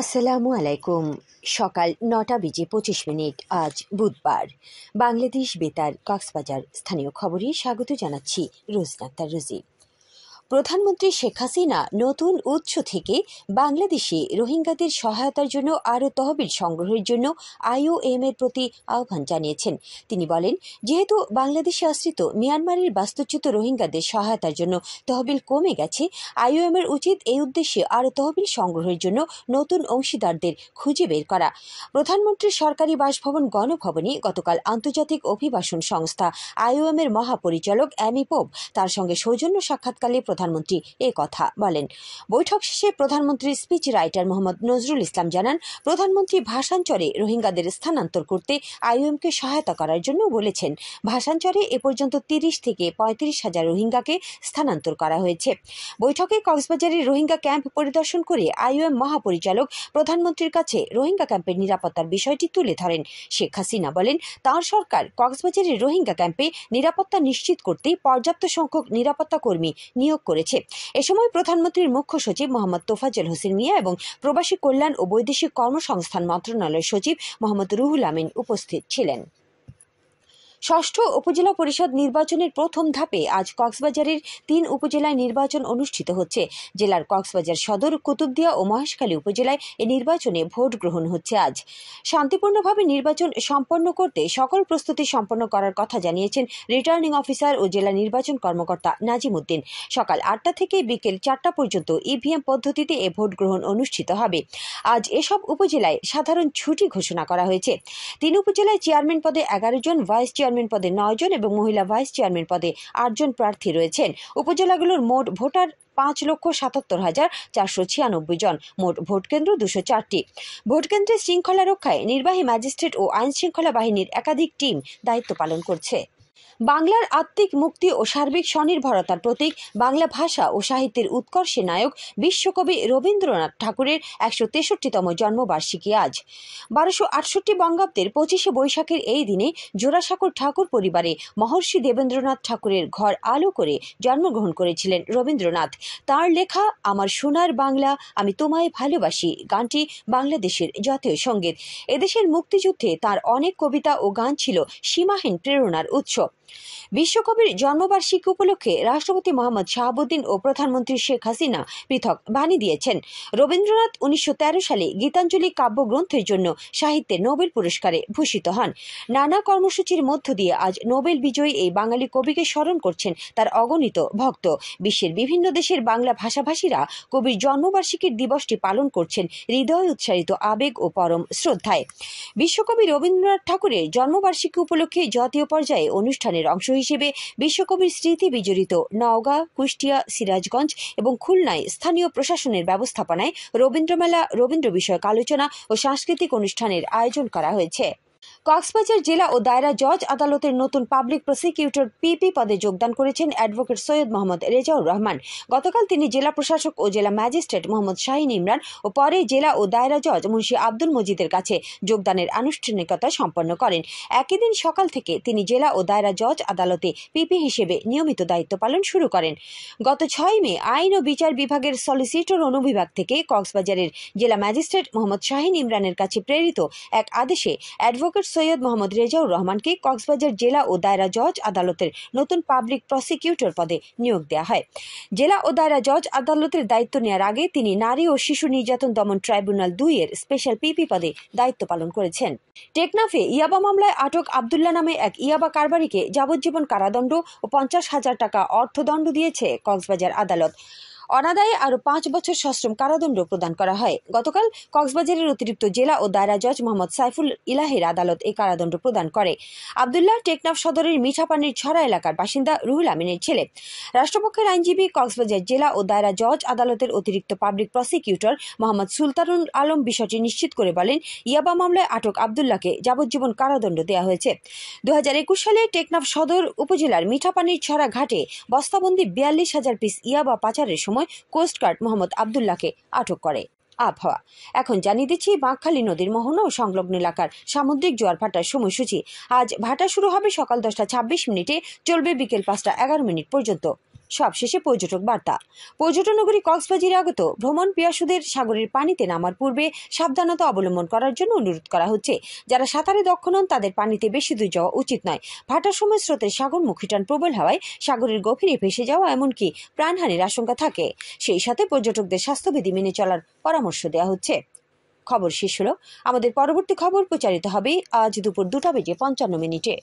আসসালামু আলাইকুম। সকাল ৯টা বেজে ২৫ মিনিট। আজ বুধবার। বাংলাদেশ বেতার কক্সবাজার স্থানীয় খবরে স্বাগত জানাচ্ছি রোজনা আক্তার রোজি। প্রধানমন্ত্রী শেখ হাসিনা নতুন উৎস থেকে বাংলাদেশে রোহিঙ্গাদের সহায়তার জন্য আরও তহবিল সংগ্রহের জন্য IOM এর প্রতি আহ্বান জানিয়েছেন। তিনি বলেন, যেহেতু বাংলাদেশে আশ্রিত মিয়ানমারের বাস্তুচ্যুত রোহিঙ্গাদের সহায়তার জন্য তহবিল কমে গেছে, IOM এর উচিত এই উদ্দেশ্যে আরও তহবিল সংগ্রহের জন্য নতুন অংশীদারদের খুঁজে বের করা। প্রধানমন্ত্রীর সরকারি বাসভবন গণভবনে গতকাল আন্তর্জাতিক অভিবাসন সংস্থা IOM এর মহাপরিচালক অ্যামি পোপ তার সঙ্গে সৌজন্য সাক্ষাৎকালে প্রধানমন্ত্রী এ কথা বলেন। বৈঠক শেষে প্রধানমন্ত্রীর স্পিচ রাইটার মোহাম্মদ নজরুল ইসলাম জানান, প্রধানমন্ত্রী ভাষাঞ্চরে রোহিঙ্গাদের স্থানান্তর করতে IOM-কে সহায়তা করার জন্য বলেছেন। ভাষাঞ্চরে এ পর্যন্ত ৩০ থেকে ৩৫ হাজার রোহিঙ্গাকে স্থানান্তর করা হয়েছে। বৈঠকে কক্সবাজারের রোহিঙ্গা ক্যাম্প পরিদর্শন করে IOM মহাপরিচালক প্রধানমন্ত্রীর কাছে রোহিঙ্গা ক্যাম্পের নিরাপত্তার বিষয়টি তুলে ধরেন। শেখ হাসিনা বলেন, তাঁর সরকার কক্সবাজারের রোহিঙ্গা ক্যাম্পে নিরাপত্তা নিশ্চিত করতে পর্যাপ্ত সংখ্যক নিরাপত্তা কর্মী নিয়োগ করেছে। এ সময় প্রধানমন্ত্রীর মুখ্য সচিব মোহাম্মদ তোফাজ্জল হোসেন মিয়া এবং প্রবাসী কল্যাণ ও বৈদেশিক কর্মসংস্থান মন্ত্রণালয়ের সচিব মোহাম্মদ রুহুল আমিন উপস্থিত ছিলেন। ষষ্ঠ উপজেলা পরিষদ নির্বাচনের প্রথম ধাপে আজ কক্সবাজারের ৩ উপজেলায় নির্বাচন অনুষ্ঠিত হচ্ছে। জেলার কক্সবাজার সদর, কুতুবদিয়া ও মহেশখালী উপজেলায় এ নির্বাচনে ভোট গ্রহণ হচ্ছে আজ। শান্তিপূর্ণভাবে নির্বাচন সম্পন্ন করতে সকল প্রস্তুতি সম্পন্ন করার কথা জানিয়েছেন রিটার্নিং অফিসার ও জেলা নির্বাচন কর্মকর্তা নাজিম উদ্দিন। সকাল ৮টা থেকে বিকেল ৪টা পর্যন্ত EVM পদ্ধতিতে এ ভোট গ্রহণ অনুষ্ঠিত হবে। আজ এসব উপজেলায় সাধারণ ছুটি ঘোষণা করা হয়েছে। ৩ উপজেলায় চেয়ারম্যান পদে ১১ জন, ভাইস চেয়ারম্যান পদে ৯ জন এবং মহিলা ভাইস চেয়ারম্যান পদে ৮ জন প্রার্থী রয়েছেন। উপজেলাগুলোর মোট ভোটার ৫,৭৭,৪৯৬ জন। মোট ভোটকেন্দ্র ২০৪টি। ভোটকেন্দ্রের শৃঙ্খলা রক্ষায় নির্বাহী ম্যাজিস্ট্রেট ও আইন শৃঙ্খলা বাহিনীর একাধিক টিম দায়িত্ব পালন করছে। বাংলার আত্মিক মুক্তি ও সার্বিক স্বনির্ভরতার প্রতীক, বাংলা ভাষা ও সাহিত্যের উৎকর্ষে নায়ক বিশ্বকবি রবীন্দ্রনাথ ঠাকুরের ১৬৩তম জন্মবার্ষিকী আজ। ১২৬৮ বঙ্গাব্দের ২৫শে বৈশাখের এই দিনে জোড়াসাঁকোর ঠাকুর পরিবারে মহর্ষি দেবেন্দ্রনাথ ঠাকুরের ঘর আলো করে জন্মগ্রহণ করেছিলেন রবীন্দ্রনাথ। তাঁর লেখা আমার সোনার বাংলা আমি তোমায় ভালোবাসি গানটি বাংলাদেশের জাতীয় সঙ্গীত। এদেশের মুক্তিযুদ্ধে তাঁর অনেক কবিতা ও গান ছিল সীমাহীন প্রেরণার উৎস। বিশ্বকবির জন্মবার্ষিকী উপলক্ষে রাষ্ট্রপতি মোহাম্মদ শাহাবুদ্দিন ও প্রধানমন্ত্রী শেখ হাসিনা পৃথক বাণী দিয়েছেন। রবীন্দ্রনাথ ১৯১৩ সালে গীতাঞ্জলি কাব্যগ্রন্থের জন্য সাহিত্যে নোবেল পুরস্কারে ভূষিত হন। নানা কর্মসূচির মধ্য দিয়ে আজ নোবেল বিজয়ী এই বাঙালি কবিকে স্মরণ করছেন তার অগণিত ভক্ত। বিশ্বের বিভিন্ন দেশের বাংলা ভাষাভাষীরা কবির জন্মবার্ষিকীর দিবসটি পালন করছেন হৃদয় উৎসারিত আবেগ ও পরম শ্রদ্ধায়। বিশ্বকবি রবীন্দ্রনাথ ঠাকুরের জন্মবার্ষিকী উপলক্ষে জাতীয় পর্যায়ে অনুষ্ঠানের অংশ হিসেবে বিশ্বকবির স্মৃতি বিজড়িত নওগাঁ, কুষ্টিয়া, সিরাজগঞ্জ এবং খুলনায় স্থানীয় প্রশাসনের ব্যবস্থাপনায় রবীন্দ্রমেলা, রবীন্দ্র বিষয়ক আলোচনা ও সাংস্কৃতিক অনুষ্ঠানের আয়োজন করা হয়েছে। কক্সবাজার জেলা ও দায়রা জজ আদালতের নতুন পাবলিক প্রসিকিউটর PP পদে যোগদান করেছেন অ্যাডভোকেট সৈয়দ মোহাম্মদ রেজাউর রহমান। গতকাল তিনি জেলা প্রশাসক ও জেলা ম্যাজিস্ট্রেট মোহাম্মদ শাহিন ইমরান ও পরে জেলা ও দায়রা জজ মুন্সি আব্দুল মজিদের কাছে যোগদানের আনুষ্ঠানিকতা সম্পন্ন করেন। একই দিন সকাল থেকে তিনি জেলা ও দায়রা জজ আদালতে PP হিসেবে নিয়মিত দায়িত্ব পালন শুরু করেন। গত ৬ মে আইন ও বিচার বিভাগের সলিসিটর অনুবিভাগ থেকে কক্সবাজারের জেলা ম্যাজিস্ট্রেট মোহাম্মদ শাহিন ইমরানের কাছে প্রেরিত এক আদেশে অ্যাডভোকেট সৈয়দ মোহাম্মদ রেজাউর রহমানকে কক্সবাজার জেলা ও দায়রা জজ আদালতের নতুন পাবলিক প্রসিকিউটর পদে নিয়োগ দেওয়া হয়। জেলা ও দায়রা জজ আদালতের দায়িত্ব নেওয়ার আগে তিনি নারী ও শিশু নির্যাতন দমন ট্রাইব্যুনাল ২ এর স্পেশাল PP পদে দায়িত্ব পালন করেছেন। টেকনাফে ইয়াবা মামলায় আটক আবদুল্লাহ নামে এক ইয়াবা কারবারিকে যাবজ্জীবন কারাদণ্ড ও ৫০,০০০ টাকা অর্থদণ্ড দিয়েছে কক্সবাজার আদালত। অনাদায়ে আরও ৫ বছর সশ্রম কারাদণ্ড প্রদান করা হয়। গতকাল কক্সবাজারের অতিরিক্ত জেলা ও দায়রা জজ মোহাম্মদ সাইফুল ইলাহের আদালত এই কারাদণ্ড প্রদান করে। আবদুল্লাহ টেকনাফ সদরের মিঠাপানির ছড়া এলাকার বাসিন্দা রুহুল আমিনের ছেলে। রাষ্ট্রপক্ষের আইনজীবী কক্সবাজার জেলা ও দায়রা জজ আদালতের অতিরিক্ত পাবলিক প্রসিকিউটর মোহাম্মদ সুলতানুল আলম বিষয়টি নিশ্চিত করে বলেন, ইয়াবা মামলায় আটক আবদুল্লাহকে যাবজ্জীবন কারাদণ্ড দেওয়া হয়েছে। ২০২১ সালে টেকনাফ সদর উপজেলার মিঠাপানির ছড়া ঘাটে বস্তাবন্দি ৪২,০০০ পিস ইয়াবা পাচারের সময় কোস্টগার্ড মোহাম্মদ আবদুল্লাহকে আটক করে। আবহাওয়া এখন জানিয়ে দিচ্ছি বাঁকখালী নদীর মোহনা ও সংলগ্ন এলাকার সামুদ্রিক জোয়ার ভাটার সময়সূচি। আজ ভাটা শুরু হবে সকাল 10টা 26 মিনিটে, চলবে বিকেল 5টা 11 মিনিট পর্যন্ত। সবশেষে পর্যটক বার্তা। পর্যটন নগরী কক্সবাজারে আগত ভ্রমণ পিয়াসুদের সাগরের পানিতে নামার পূর্বে সাবধানতা অবলম্বন করার জন্য অনুরোধ করা হচ্ছে। যারা সাঁতারে দক্ষ নন তাদের পানিতে বেশি দূর যাওয়া উচিত নয়। ভাটার সময় স্রোতের সাগরমুখী টান প্রবল হওয়ায় সাগরের গভীরে ভেসে যাওয়া এমনকি প্রাণহানির আশঙ্কা থাকে। সেই সাথে পর্যটকদের স্বাস্থ্যবিধি মেনে চলার পরামর্শ দেওয়া হচ্ছে। খবর শেষ হলো। আমাদের পরবর্তী খবর প্রচারিত হবে আজ দুপুর 2:55 মিনিটে।